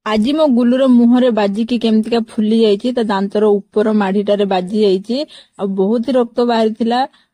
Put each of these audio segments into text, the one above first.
आज मो गुलुर मुहरे बाजिकी केमतिका फुली जाइछि ता दांतर ऊपर माढ़ीटारे बाजी जाइछि आ बहुत ही रक्त बाहरी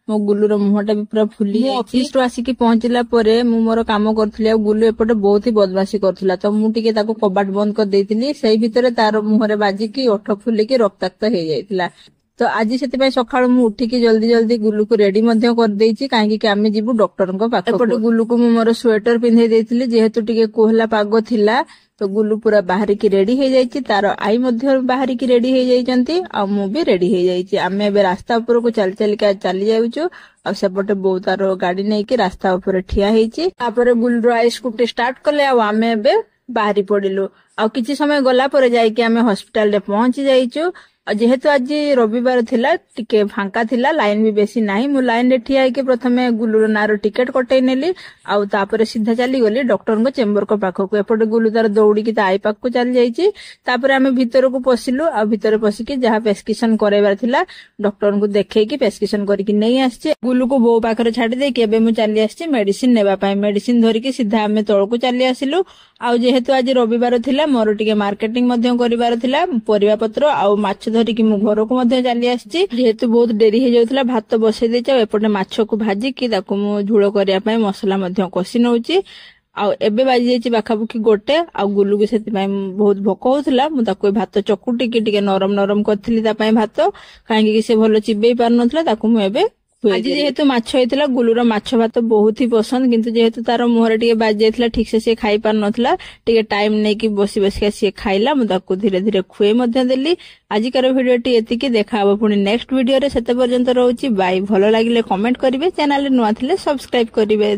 मो गुलुर मुहटा भी पूरा फुली जाइछि। ऑफिस रो आसिकी पहुंचला परे मु मोर काम करथले आ गुलु एपटे बहुत ही बदमाशी करथला तो मु टिके ताको कबाट बंद कर देइथिली सेही भितरे तार मुहरे बाजिकी ओठ फुलिकी रक्ताक्त हे जाइथिला। तो आज से सकाळ मु उठिकी जल्दी जल्दी गुलु को रेडी मध्य कर देइछि काहे कि आमे जिबु डॉक्टर को पाखो। एपटे गुलु को मु मोर स्वेटर पिन्धै देइथिली जेहेतु टिके कोहला पागो थिला तो गुलु पूरा बाहर की रेडी हो जाइछि तार आई मध्य बाहर की रेडी हो जाइछंती आ मु भी रेडी हो जाइछि। आमे एबे रास्ता ऊपर को चल चल के चली जाउछु आ सेपटे बहु तार गाड़ी नै के रास्ता ऊपर ठिया हेछि। तापर गुलु आई स्कूटी स्टार्ट कले आ आमे एबे बाहरी पडिलु आ किछि समय गला पर जाई के आमे हॉस्पिटल रे पहुंची जाइछु। जेहेतु आज रविवार थिला टिके फांका थिला लाइन भी बेसी नाही मु लाइन रे ठिया के प्रथमे गुलुर नारो टिकट कटै नेली आ तापर सीधा चली गली डॉक्टर को चेंबर को पाखो को। एपटे गुलु तार दौड़ी की आई पाख को चली जाइछि। तापर आमे भीतर को पसिलु आ भीतर पसी के जहा प्रेस्क्रिप्शन करैबार थिला डॉक्टर को देखै कि प्रेस्क्रिप्शन करि कि नै आछे। गुलु को बो पाखरे छाडी दे के एबे मु चली आछी मेडिसिन नेबा पई। मेडिसिन धरि के सीधा आमे तळ को चली आसिलु आ जेहेतु आज रविवार थिला मोर टिके मार्केटिंग मध्य करिवार थिला परिवा पत्र आ माछ धरि कि मु घर को मध्य चली आछि। जेहेतु बहुत डेरी हो जाउतला भात बसै देछ एपटे माछ को भाजी कि ताको मु झुळो करिया पई मसला मध्य कसी नउची आ एबे बाजी जाइछि बाखाबुकी गोटे आ गुलु के सेति पई बहुत भोक होउतला मु ताको भात चकुटी कि टिके नरम नरम करथिली ता पई भात काहे कि से भलो चिबेई पार नथला ताको मु एबे आज जेहेतु माछ होइतला गुलुर माछ भात बहुत ही पसंद किंतु जेहेतु तार मुहरे टिके बाज जाइतला ठीक से खाई पार नथला टिके टाइम नै कि बसी बसी से खाइला मु ताको धीरे धीरे खुए मध्य देली। आजिकार वीडियो टी एतिकी देखाबो पुनी नेक्स्ट वीडियो रे सेते पर्यंत रहउची बाय। भलो लागिले कमेंट करिवे चैनल रे नुआ थिले सब्सक्राइब करिवे।